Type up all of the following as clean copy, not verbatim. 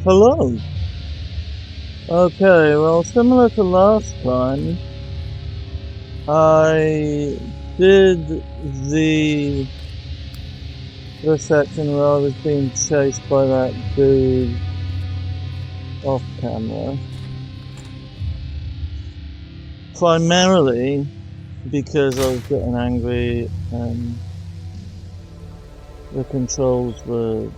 Hello. Okay, well, similar to last time, I did the section where I was being chased by that dude off camera. Primarily because I was getting angry and the controls were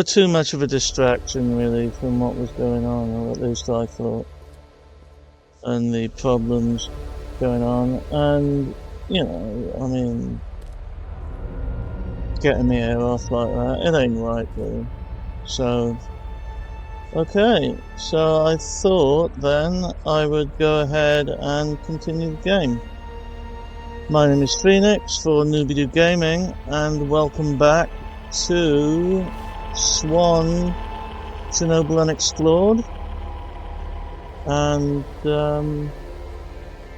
too much of a distraction really from what was going on, or at least I thought, and the problems going on, and you know, I mean, getting the air off like that, it ain't right really. So, okay, so I thought then I would go ahead and continue the game. My name is Phoenix for Nooby Gaming, and welcome back to S.W.A.N. Chernobyl Unexplored. And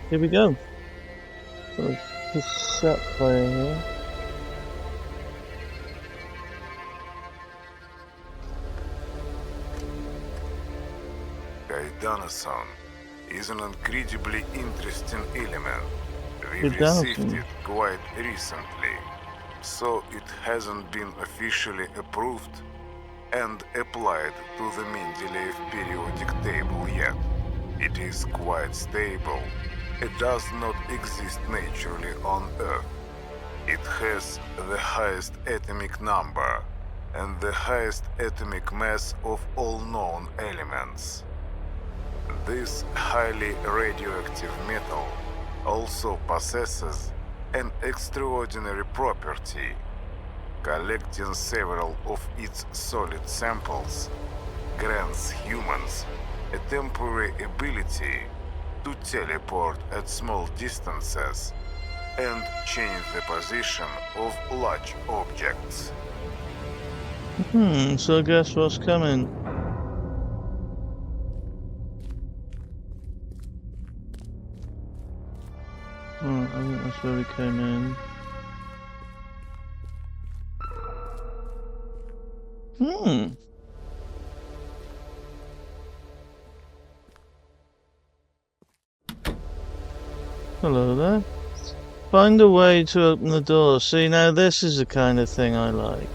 here we go. Got a cassette player here. Dinosaur is an incredibly interesting element. We Good received dinosaur. it quite recently, so it hasn't been officially approved and applied to the Mendeleev periodic table yet. It is quite stable. It does not exist naturally on Earth. It has the highest atomic number and the highest atomic mass of all known elements. This highly radioactive metal also possesses an extraordinary property. Collecting several of its solid samples grants humans a temporary ability to teleport at small distances and change the position of large objects. So guess what's coming? I think that's where we came in. Hello there. Find a way to open the door. See, now this is the kind of thing I like.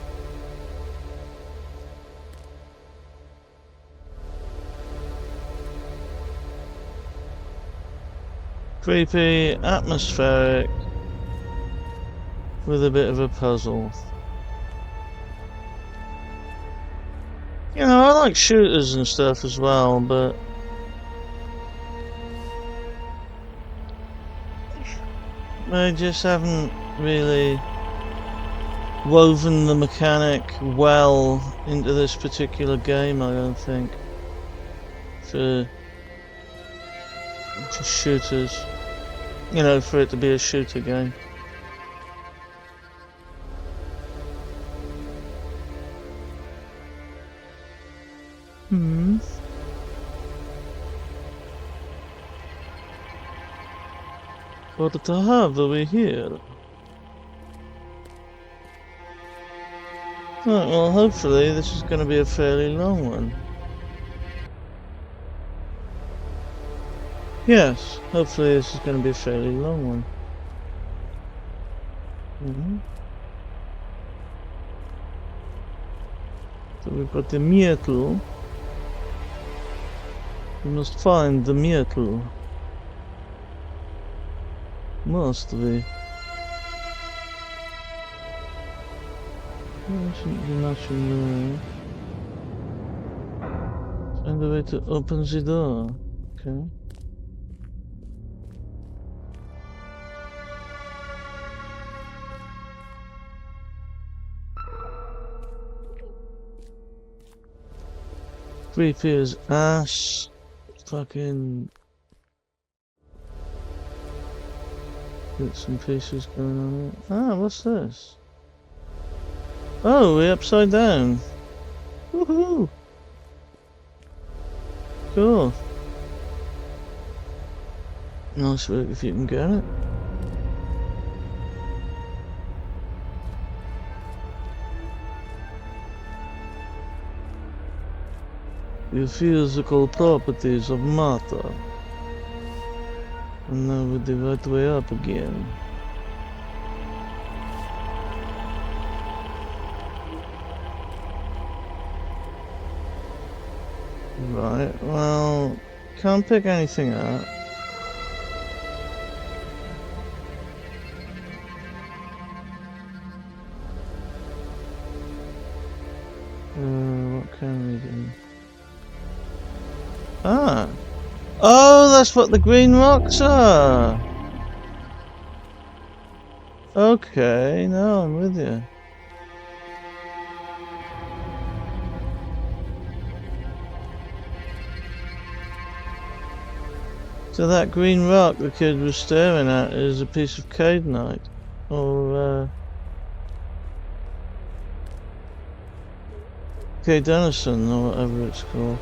Creepy, atmospheric, with a bit of a puzzle. You know, I like shooters and stuff as well, but they just haven't really woven the mechanic well into this particular game, I don't think, for shooters. You know, for it to be a shooter game. What to have over here? Right, well, hopefully this is going to be a fairly long one. Yes, hopefully this is going to be a fairly long one. So we've got the metal. We must find the metal. Must we? There shouldn't be much in there. Find a way to open the door. Okay. Creepy as ass. Fucking bits and pieces going on here. Ah, what's this? Oh, we're upside down. Woohoo! Cool. Nice work if you can get it. the physical properties of matter. And now we're the right way up again. Right, well, can't pick anything up. What can we do? Ah! Oh, that's what the green rocks are! Okay, now I'm with you. So that green rock the kid was staring at is a piece of cadenite. Or, cadenison, or whatever it's called.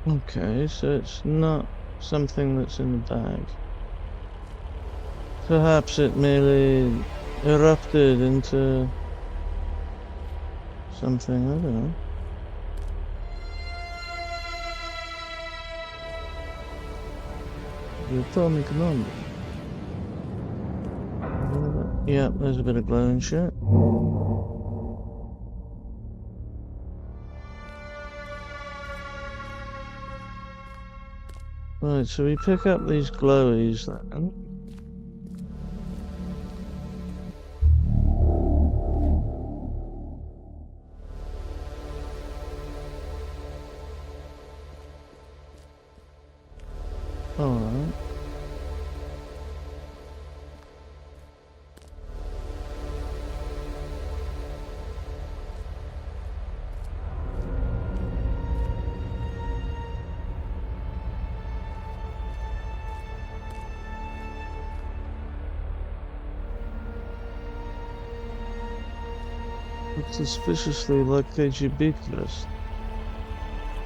Okay, so it's not something that's in the bag. Perhaps it merely erupted into something, I don't know. The atomic number. Yeah, there's a bit of glowing shit. Right, so we pick up these glowies then. Alright. Looks suspiciously like KGB list.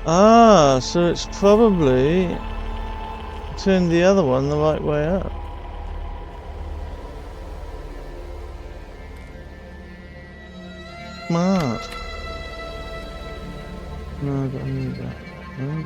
Ah, so it's probably turned the other one the right way up. Smart. No, I don't need that. No.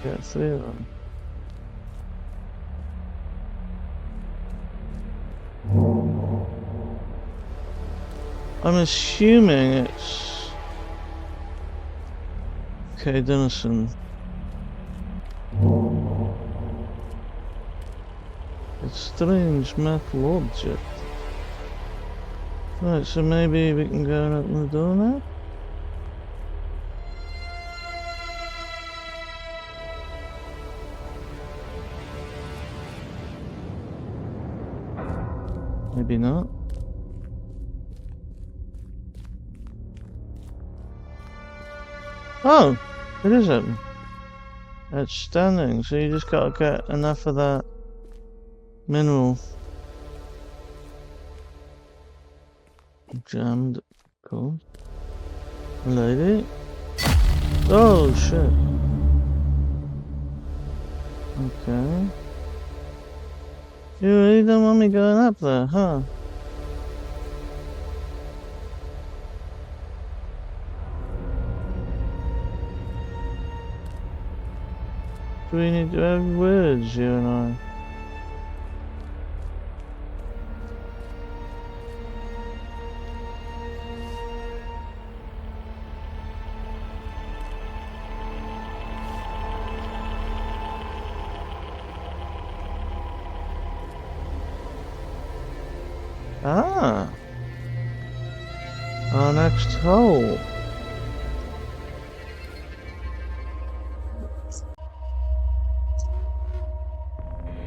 Get 3 of them. I'm assuming it's okay, Denison. It's strange metal object. Right, so maybe we can go and open the door now? Maybe not. Oh! It is open. It's standing, so you just gotta get enough of that mineral. Jammed. Cool. Lady. Oh shit. Okay. You really don't want me going up there, huh? We need to have words, you and I. Ah. Our next hole.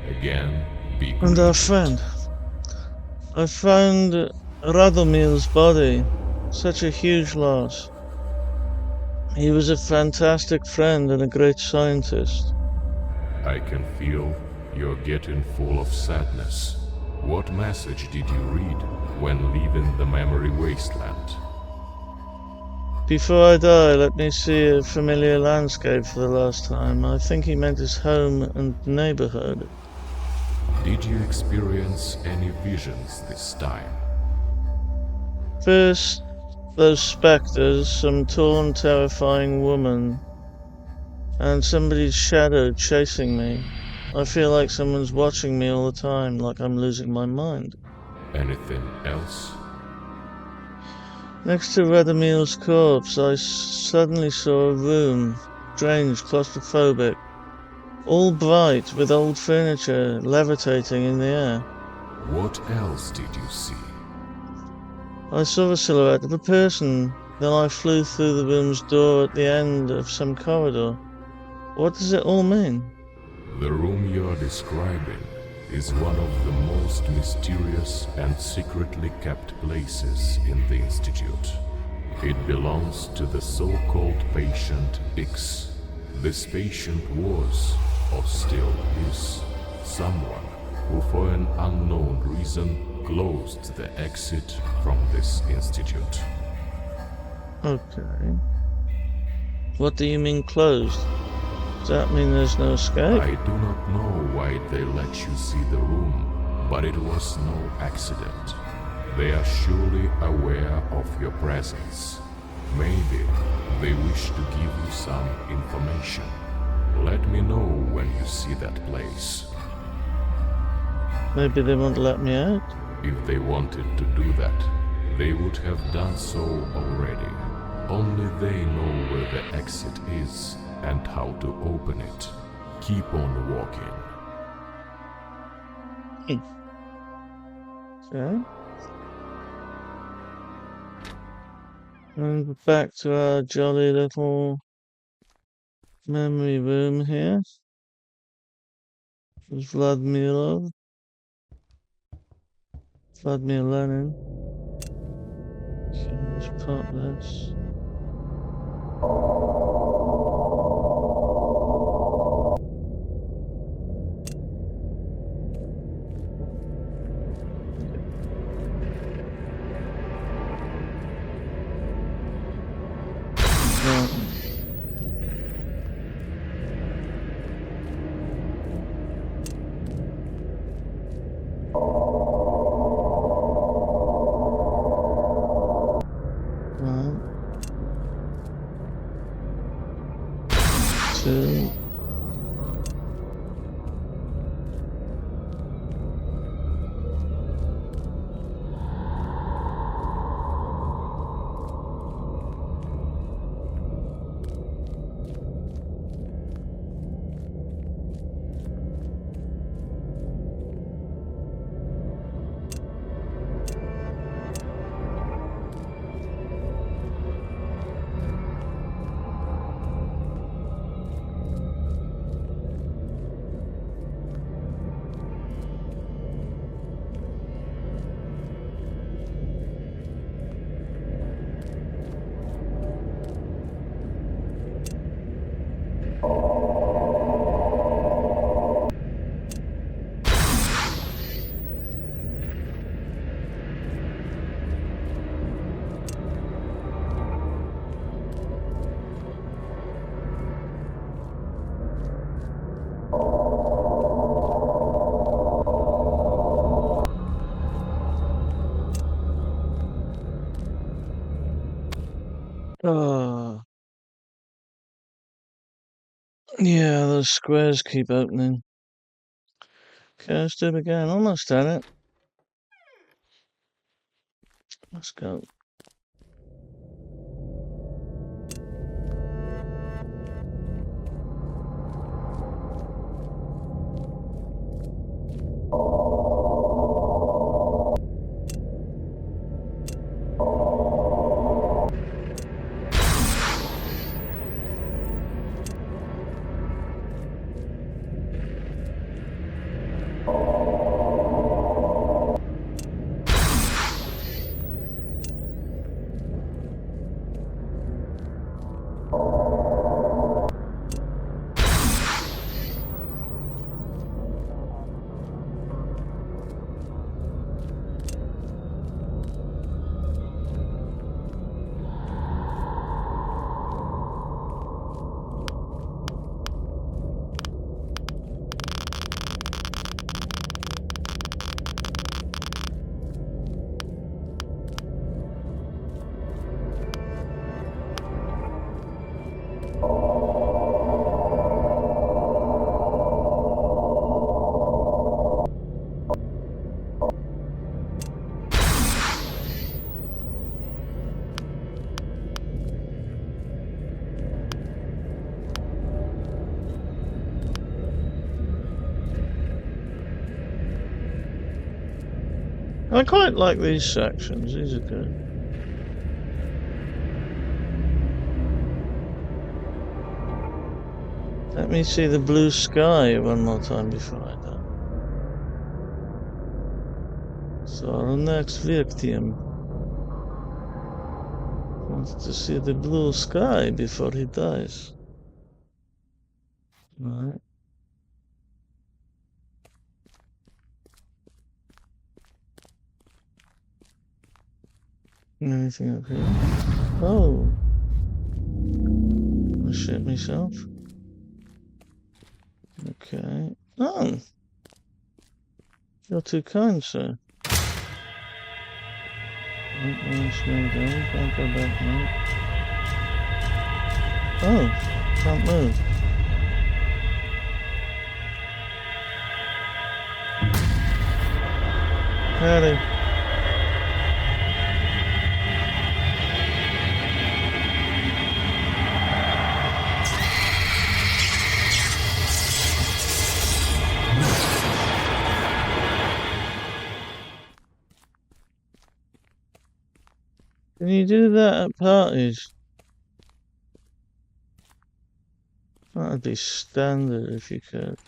Again, be And our greeted. friend. I found Radomil's body. Such a huge loss. He was a fantastic friend and a great scientist. I can feel you're getting full of sadness. What message did you read when leaving the memory wasteland? Before I die, let me see a familiar landscape for the last time. I think he meant his home and neighborhood. Did you experience any visions this time? First, those specters, some torn, terrifying woman, and somebody's shadow chasing me. I feel like someone's watching me all the time, like I'm losing my mind. Anything else? Next to Radomil's corpse, I suddenly saw a room, strange, claustrophobic, all bright with old furniture levitating in the air. What else did you see? I saw the silhouette of a person, then I flew through the room's door at the end of some corridor. What does it all mean? The room you're describing is one of the most mysterious and secretly kept places in the Institute. It belongs to the so-called patient X. This patient was, or still is, someone who for an unknown reason closed the exit from this institute. Okay. What do you mean closed? Does that mean there's no escape? I do not know why they let you see the room, but it was no accident. They are surely aware of your presence. Maybe they wish to give you some information. Let me know when you see that place. Maybe they won't let me out? If they wanted to do that, they would have done so already. Only they know where the exit is and how to open it. Keep on walking. Okay. And back to our jolly little memory room here. There's Vladimir Lenin. Okay, let's pop this. One, two, oh. Yeah, those squares keep opening. Okay, let's do it again. Almost at it. Let's go. I quite like these sections. These are good. Let me see the blue sky one more time before I die. So our next victim wants to see the blue sky before he dies. Right. Anything up here? Oh. I shit myself. Okay. Oh. You're too kind, sir. Can't go back now. Oh. Can't move. Howdy. Can you do that at parties? That'd be standard if you could.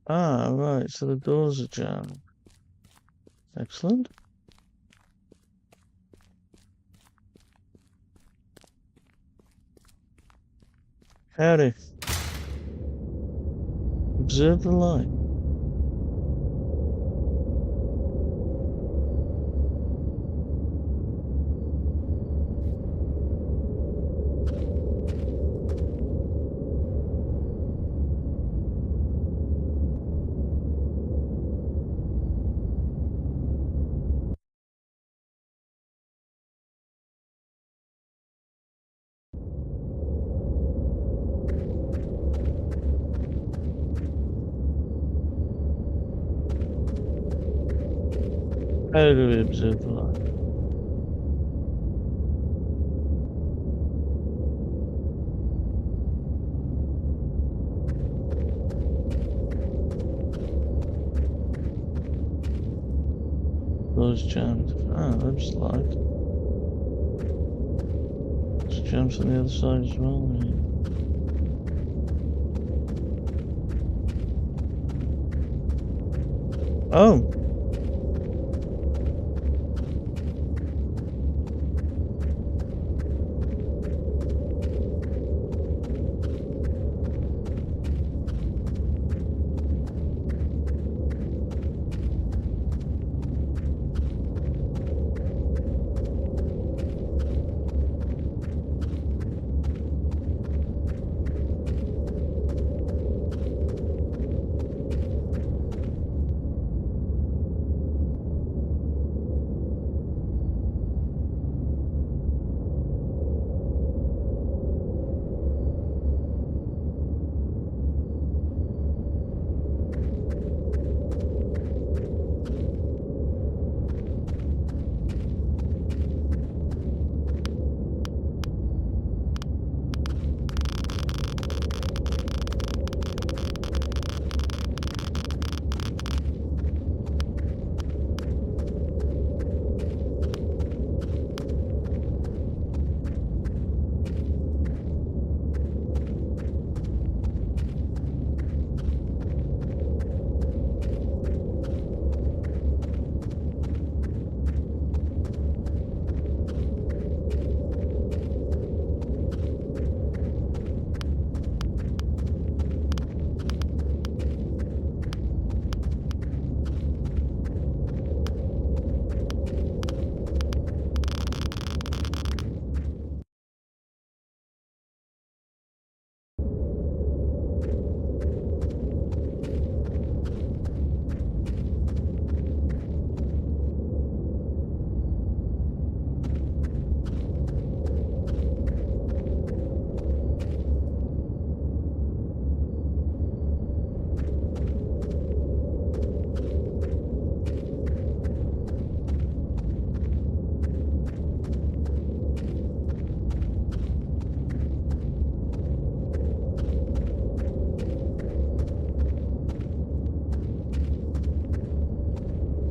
Ah, right, so the doors are jammed. Excellent. Howdy. Observe the light. How do we observe the light? Doors jammed. Ah, that's light. Let's jump on the other side as well. Oh!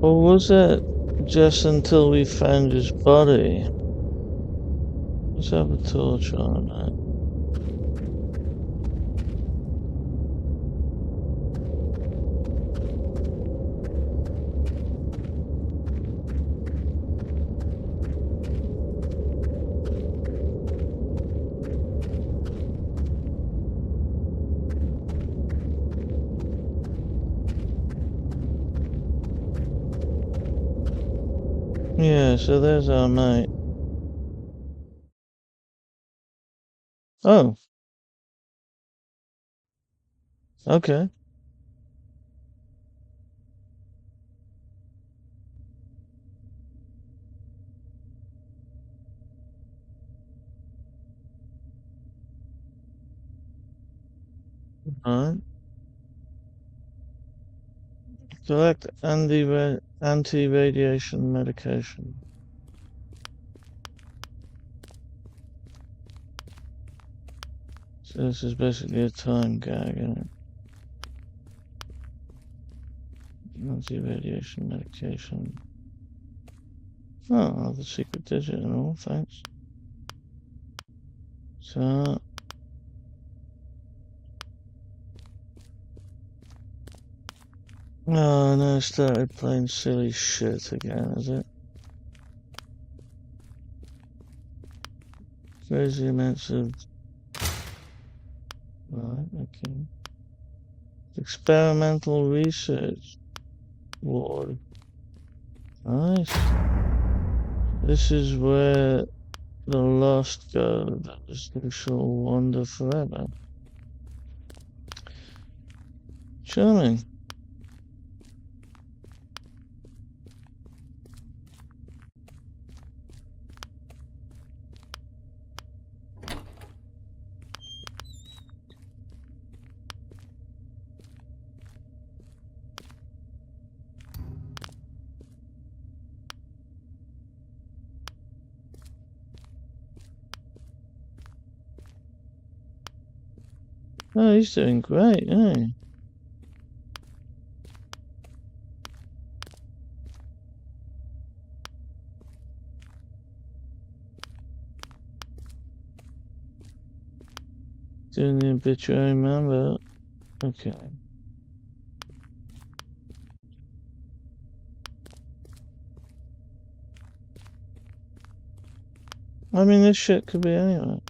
Or was it just until we found his body? Let's have a torch on it. Yeah, so there's our mate. Oh. Okay. Alright. Collect anti-radiation medication. So this is basically a time gag, isn't it? Anti-radiation medication. Oh, the secret digit and all, thanks. So... Oh no, started playing silly shit again, is it? Crazy amounts of... Right, okay. Experimental research ward. Nice. This is where the lost go. They shall wander forever. Charming. Oh, he's doing great, isn't he? Doing the obituary member. Okay. I mean, this shit could be anywhere.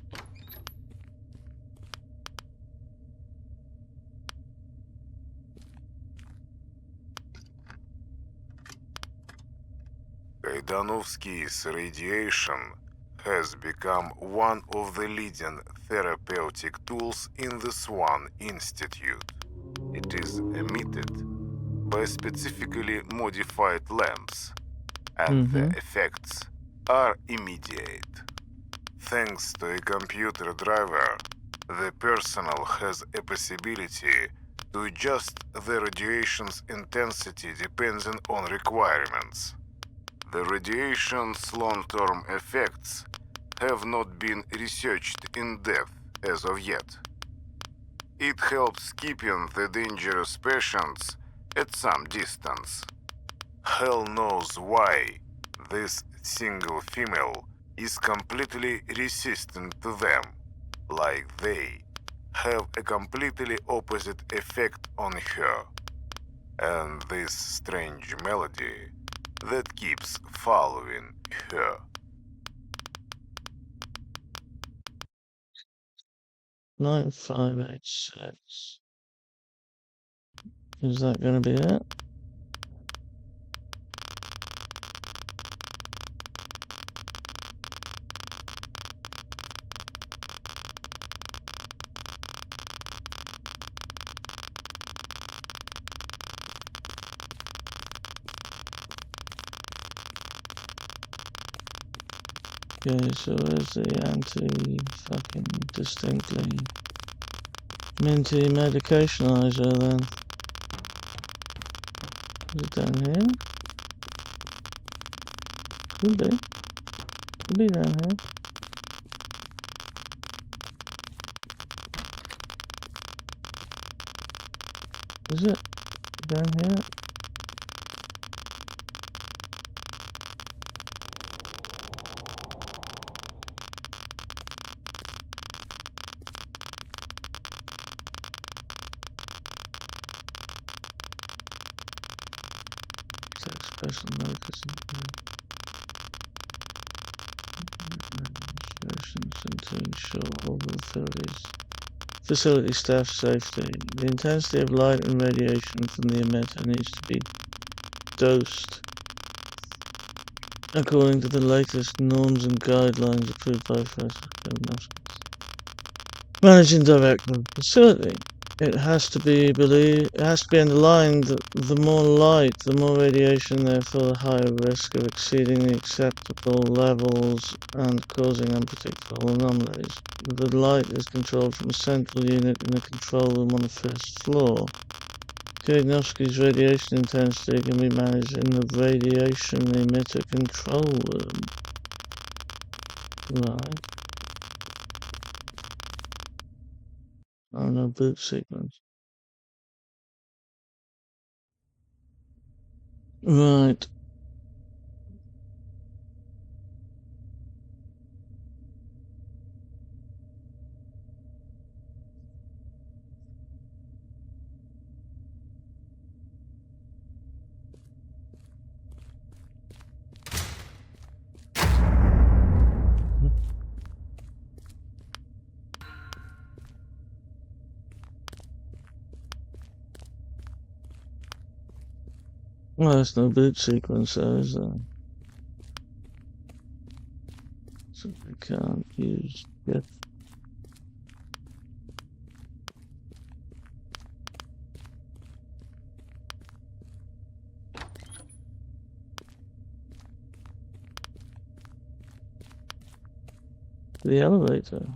Kaidanovsky's radiation has become one of the leading therapeutic tools in the S.W.A.N. Institute. It is emitted by specifically modified lamps, and the effects are immediate. Thanks to a computer driver, the personnel has a possibility to adjust the radiation's intensity depending on requirements. The radiation's long-term effects have not been researched in depth as of yet. It helps keeping the dangerous patients at some distance. Hell knows why this single female is completely resistant to them, like they have a completely opposite effect on her. And this strange melody that keeps following her. 9586. Is that gonna be it? Okay, so where's the anti-fucking distinctly minty medicationizer then? Is it down here? Could be. Could be down here. Is it down here? take special notice and to ensure all the facility staff safety. The intensity of light and radiation from the emitter needs to be dosed according to the latest norms and guidelines approved by Professor Managing Director of the facility. It has to be underlined that the more light, the more radiation, therefore the higher risk of exceeding the acceptable levels and causing unpredictable anomalies. The light is controlled from a central unit in the control room on the first floor. Diagnostics radiation intensity can be managed in the radiation emitter control room. Right. Oh no, boot sequence. Right. Well, there's no boot sequence there, is there? So we can't use it. The elevator.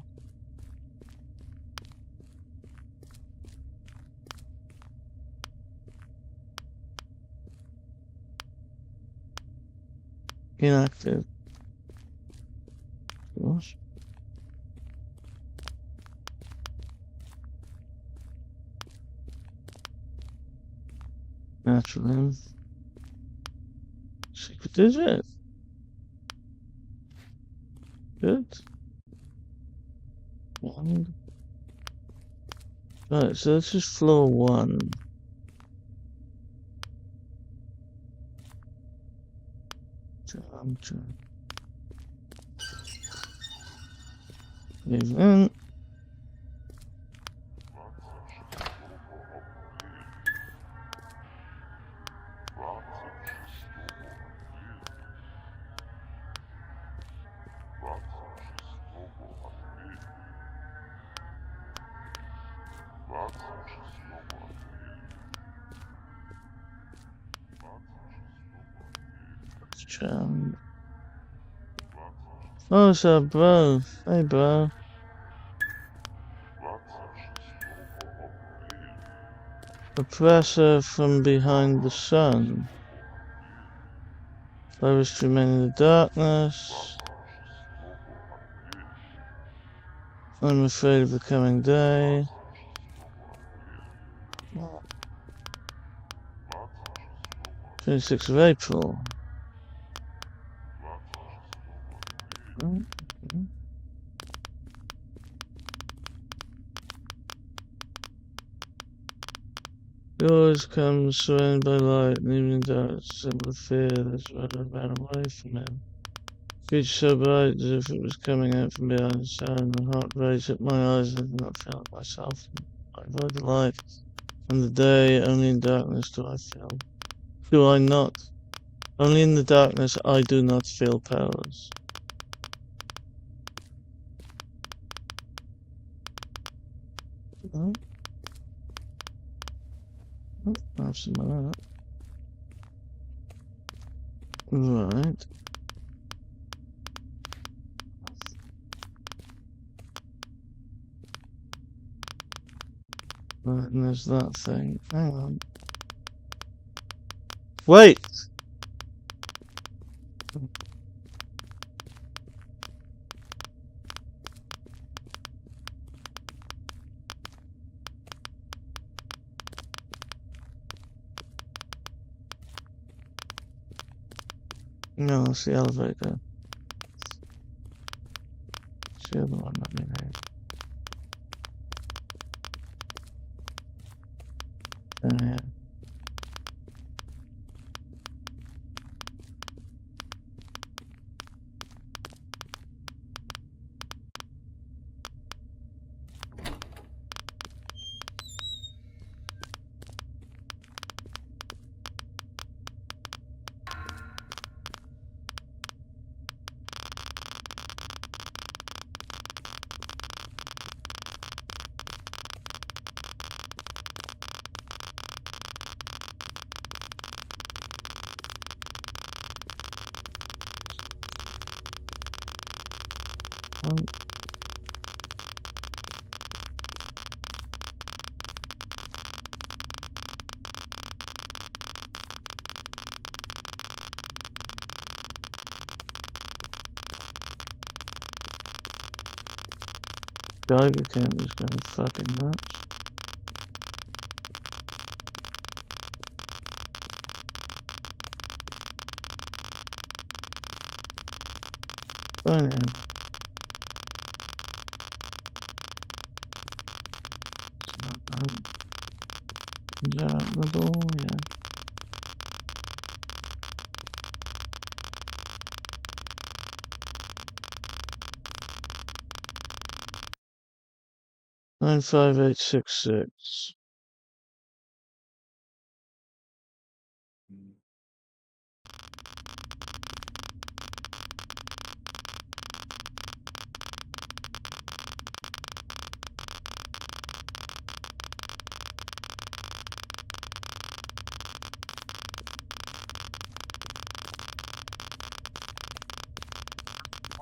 Inactive. What? Natural. Secret digit. Good. One. Right, so this is floor 1. Move in. Charmed. Oh, so bro. Hey, bro. A pressure from behind the sun. I wish to remain in the darkness. I'm afraid of the coming day. 26th of April. Yours comes surrounded by light and evening dark, simple fear that's what I ran away from him. Future so bright as if it was coming out from behind the sun. My heart raced at my eyes. I did not feel it myself. I avoid the light and the day. Only in darkness do I feel. Do I not? Only in the darkness I do not feel powers. Oh, I've seen that. Right. Right, and there's that thing. Hang on. Wait! No, it's the elevator. It's the other one, I mean. Yeah. Geiger count is going fucking nuts. Brilliant. Is that the door? Yeah. Nine 5866.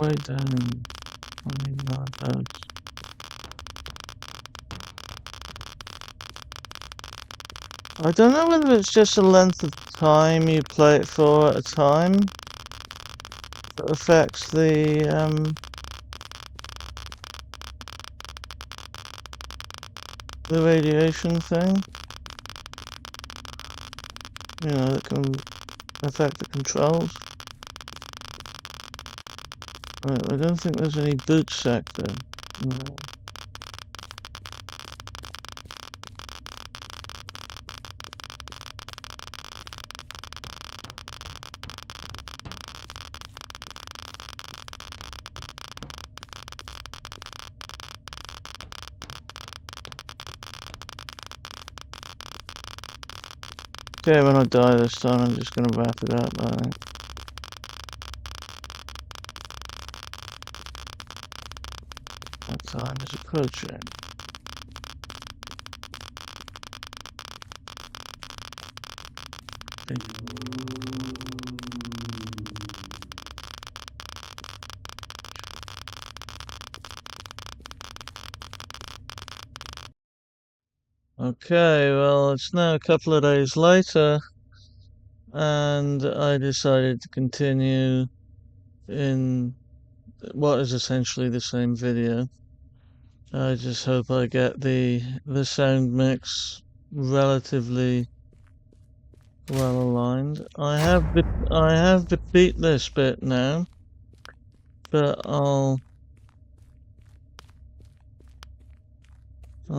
Way down. I mean, not those. I don't know whether it's just the length of time you play it for at a time that affects the radiation thing. You know, that can affect the controls. Right, I don't think there's any boot sector. No. Okay, when I die this time, I'm just gonna wrap it up, I think. That time is approaching. Okay, well, it's now a couple of days later, and I decided to continue in what is essentially the same video. I just hope I get the sound mix relatively well aligned. I have beat this bit now, but I'll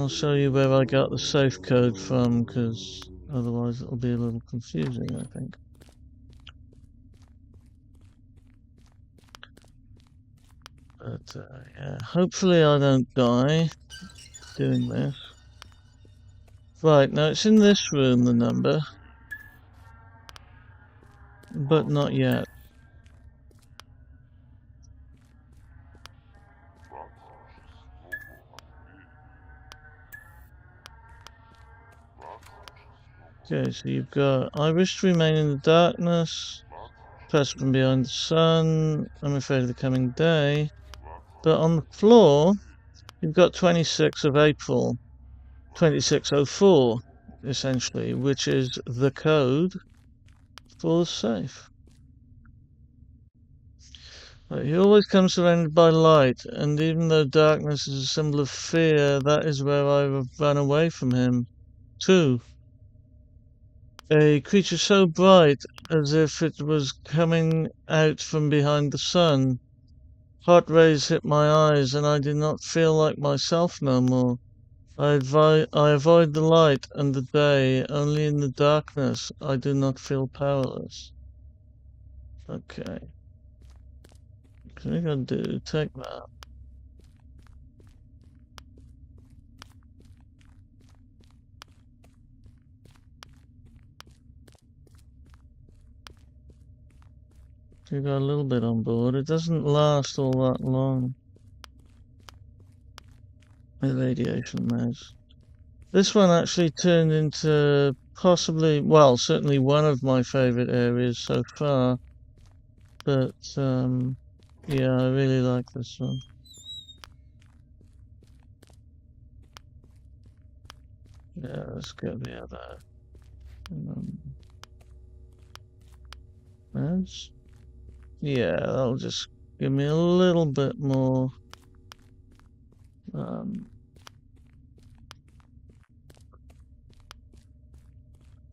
show you where I got the safe code from, because otherwise it'll be a little confusing, I think. But yeah, hopefully I don't die doing this. Right, now it's in this room, the number, but not yet. Okay, so you've got I wish to remain in the darkness, pressed from behind the sun, I'm afraid of the coming day. But on the floor, you've got 26th of April, 2604, essentially, which is the code for the safe. He always comes surrounded by light, and even though darkness is a symbol of fear, that is where I run away from him, too. A creature so bright as if it was coming out from behind the sun. Hot rays hit my eyes, and I did not feel like myself no more. I avoid the light and the day. Only in the darkness I do not feel powerless. Okay. What are you gonna do? Take that. You got a little bit on board. It doesn't last all that long. The radiation maze. This one actually turned into possibly, well, certainly one of my favorite areas so far. But yeah, I really like this one. Yeah, let's get the other meds. Yeah, that'll just give me a little bit more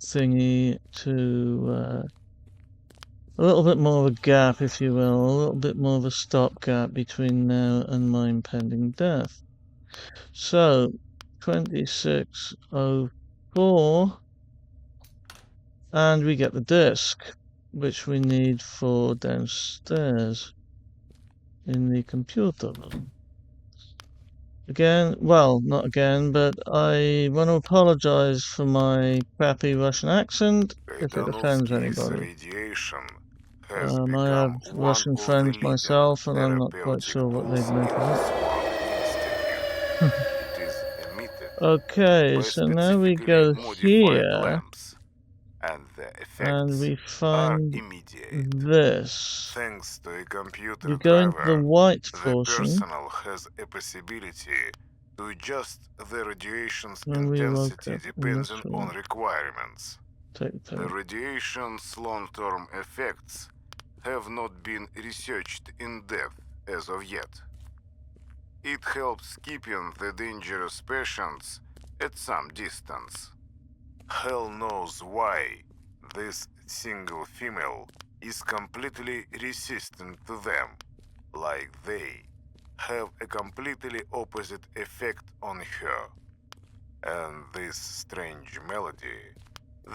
thingy to a little bit more of a gap, if you will, a little bit more of a stopgap between now and my impending death. So, 2604, and we get the disc, which we need for downstairs in the computer room. Again, well, not again, but I want to apologize for my crappy Russian accent if it offends Kaidanovsky's anybody. radiation has I become have one Russian of the friends leading myself, and I'm not quite therapeutic sure what they'd tools in make the of it. S.W.A.N Institute. It is emitted Okay, by so now we specifically go modified here, lamps, and the and effects we are find immediate. this. Thanks to a computer We go into the driver, white the portion, personnel has a possibility to adjust the radiation's and we woke intensity up in this depending on room. requirements. Take the The pill. radiation's long-term effects have not been researched in depth as of yet. It helps keeping the dangerous patients at some distance. Hell knows why this single female is completely resistant to them, like they have a completely opposite effect on her. And this strange melody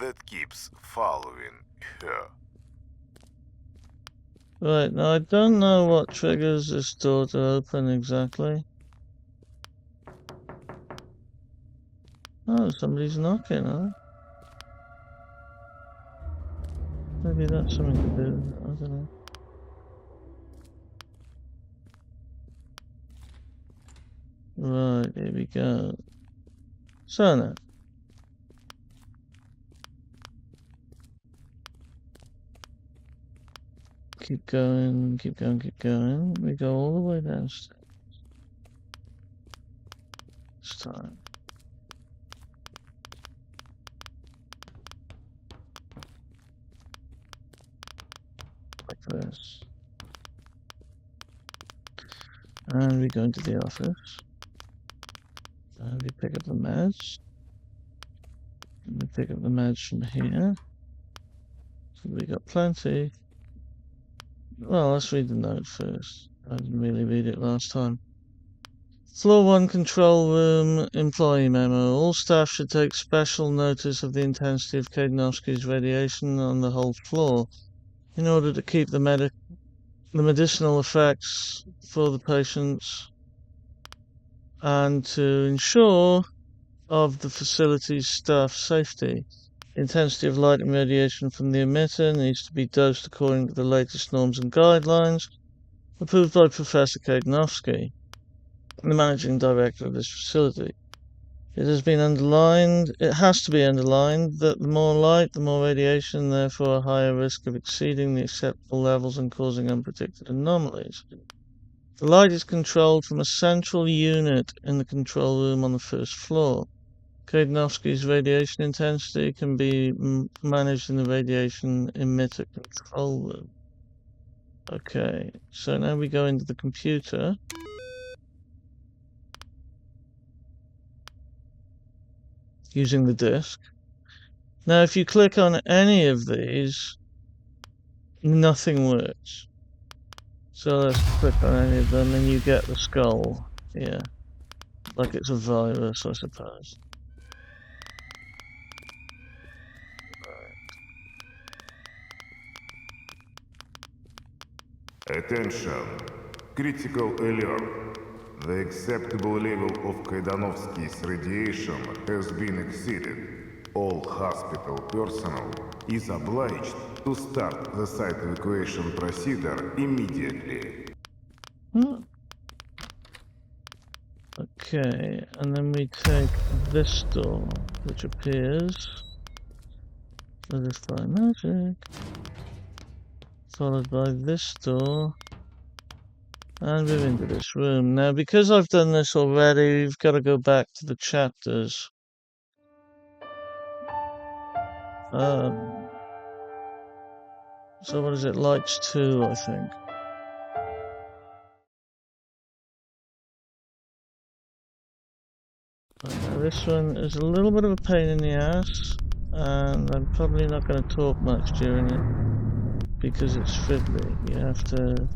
that keeps following her. Right, now I don't know what triggers this door to open exactly. Oh, somebody's knocking, huh? Maybe that's something to do, I don't know. Right, here we go. So now. Keep going, keep going, keep going. We go all the way downstairs. This time. Like this. And we go into the office. And we pick up the meds. And we pick up the meds from here. So we got plenty. Well, let's read the note first. I didn't really read it last time. Floor 1 control room employee memo. All staff should take special notice of the intensity of Kaidanovsky's radiation on the whole floor in order to keep the medicinal effects for the patients and to ensure of the facility's staff safety. The intensity of light and radiation from the emitter needs to be dosed according to the latest norms and guidelines approved by Professor Kaidanovsky, the managing director of this facility. It has to be underlined that the more light, the more radiation, therefore a higher risk of exceeding the acceptable levels and causing unpredicted anomalies. The light is controlled from a central unit in the control room on the first floor. Kaidanovsky's radiation intensity can be managed in the radiation emitter control room. Okay, so now we go into the computer. Using the disk. Now, if you click on any of these, nothing works. So let's click on any of them and you get the skull. Yeah. Like it's a virus, I suppose. Attention! Critical alert! The acceptable level of Kaidanovsky's radiation has been exceeded. All hospital personnel is obliged to start the site evacuation procedure immediately. Okay, and then we take this door, which appears as if by magic, followed by this door, and we're into this room. Now, because I've done this already, we've got to go back to the chapters. So what is it? Lights 2, I think. This one is a little bit of a pain in the ass, and I'm probably not going to talk much during it because it's fiddly. You have to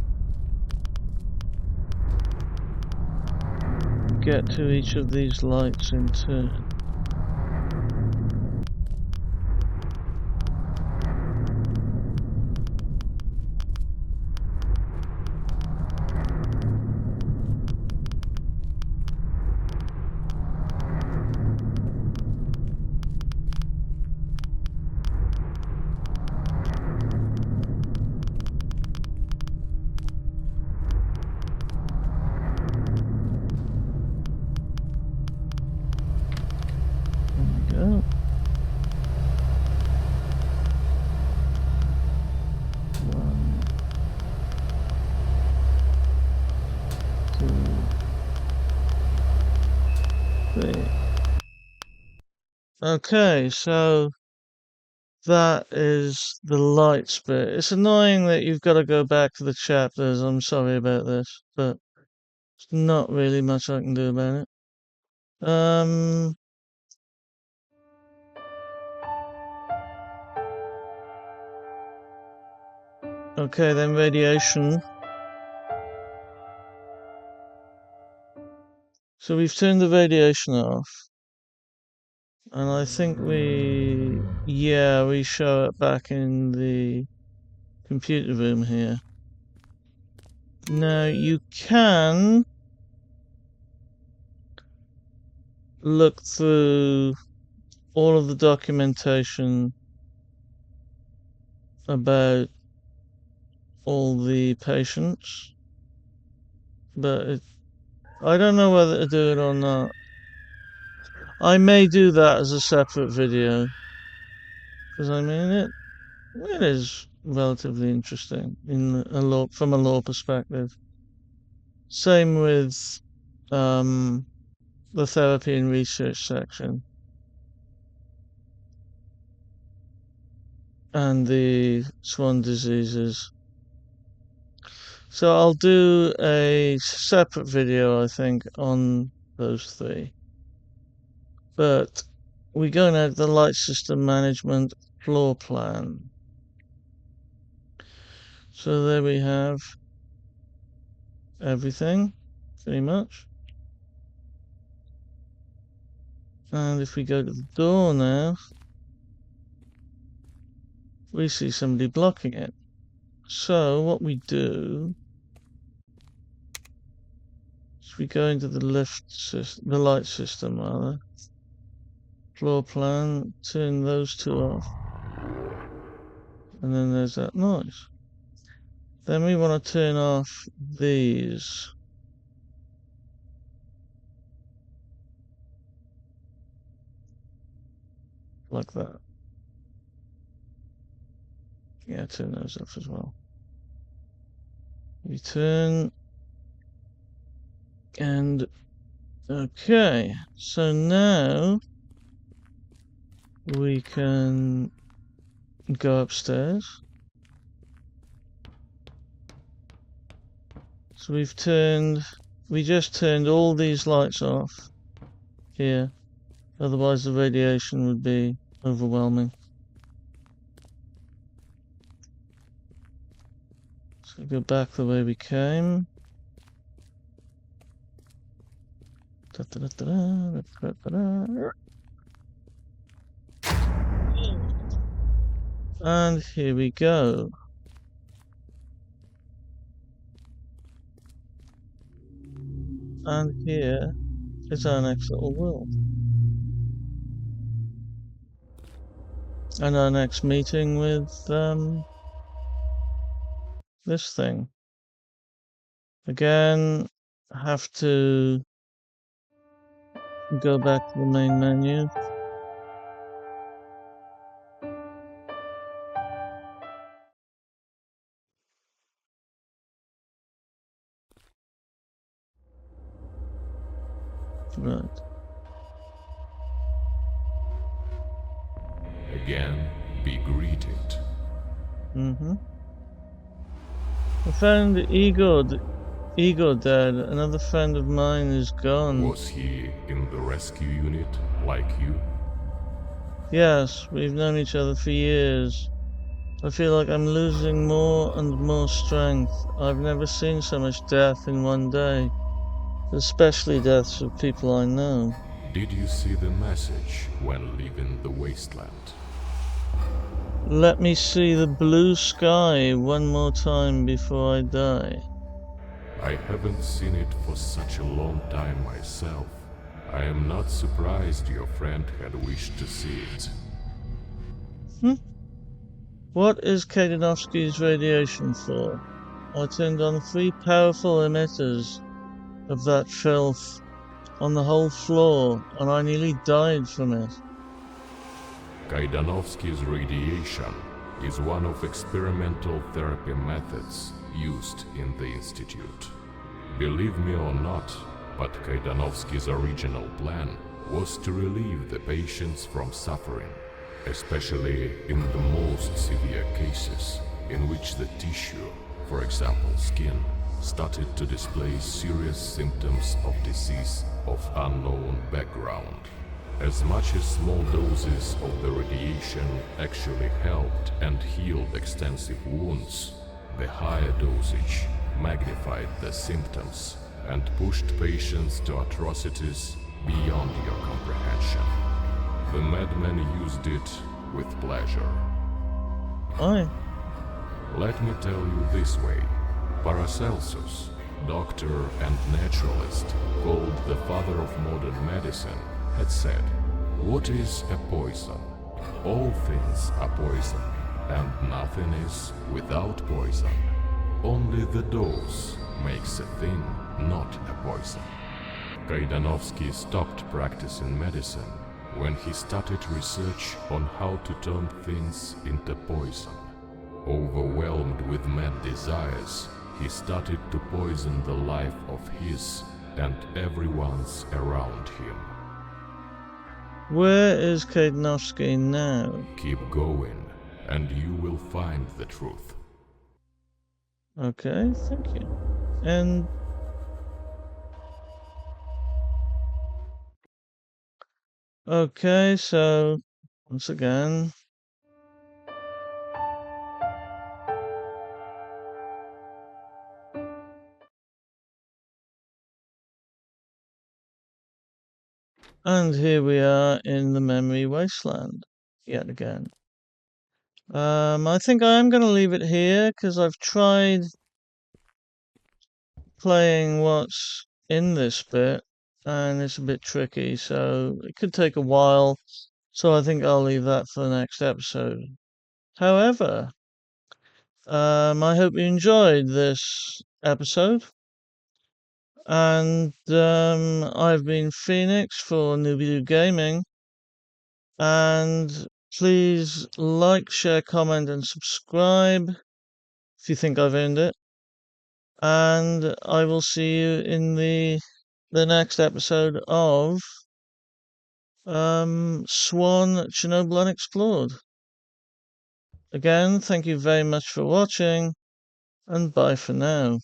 get to each of these lights in turn. There we go. One, two, three. Okay, so that is the lights bit. It's annoying that you've got to go back to the chapters. I'm sorry about this, but there's not really much I can do about it. Okay, then radiation. So we've turned the radiation off. And I think we show it back in the computer room here. Now you can look through all of the documentation about all the patients, but I don't know whether to do it or not. I may do that as a separate video, because I mean it is relatively interesting from a law perspective. Same with the therapy and research section and the S.W.A.N diseases. So I'll do a separate video, I think, on those three. But we're going at the light system management floor plan. So there we have everything, pretty much. And if we go to the door now, we see somebody blocking it. So what we do is we go into the light system rather, floor plan, turn those two off, and then there's that noise. Then we want to turn off these. Like that. Yeah, turn those off as well. We turn, and okay, so now we can go upstairs. So we just turned all these lights off here, otherwise the radiation would be overwhelming. So go back the way we came. And here we go. And here is our next little world. And our next meeting with this thing. Again, have to go back to the main menu. Right. Again, be greeted. Mm-hmm. I found Igor dead. Another friend of mine is gone. Was he in the rescue unit, like you? Yes, we've known each other for years. I feel like I'm losing more and more strength. I've never seen so much death in one day, especially deaths of people I know. Did you see the message when leaving the wasteland? Let me see the blue sky one more time before I die. I haven't seen it for such a long time myself. I am not surprised your friend had wished to see it. What is Kadinovsky's radiation for? I turned on 3 powerful emitters of that filth on the whole floor, and I nearly died from it. Kaidanovsky's radiation is one of experimental therapy methods used in the Institute. Believe me or not, but Kaidanovsky's original plan was to relieve the patients from suffering, especially in the most severe cases in which the tissue, for example skin, started to display serious symptoms of disease of unknown background. As much as small doses of the radiation actually helped and healed extensive wounds, the higher dosage magnified the symptoms and pushed patients to atrocities beyond your comprehension. The madman used it with pleasure. Aye. Let me tell you this way. Paracelsus, doctor and naturalist, called the father of modern medicine, had said, "What is a poison? All things are poison, and nothing is without poison. Only the dose makes a thing not a poison." Kaidanovsky stopped practicing medicine when he started research on how to turn things into poison. Overwhelmed with mad desires, he started to poison the life of his and everyone's around him. Where is Kadinovsky now? Keep going, and you will find the truth. Okay, thank you. And okay, so once again, and here we are in the memory wasteland yet again. I think I am going to leave it here because I've tried playing what's in this bit and it's a bit tricky, so it could take a while. So I think I'll leave that for the next episode. However, I hope you enjoyed this episode. And I've been Phoenix for Nooby Gaming. And please like, share, comment, and subscribe if you think I've earned it. And I will see you in the next episode of S.W.A.N. Chernobyl Unexplored. Again, thank you very much for watching, and bye for now.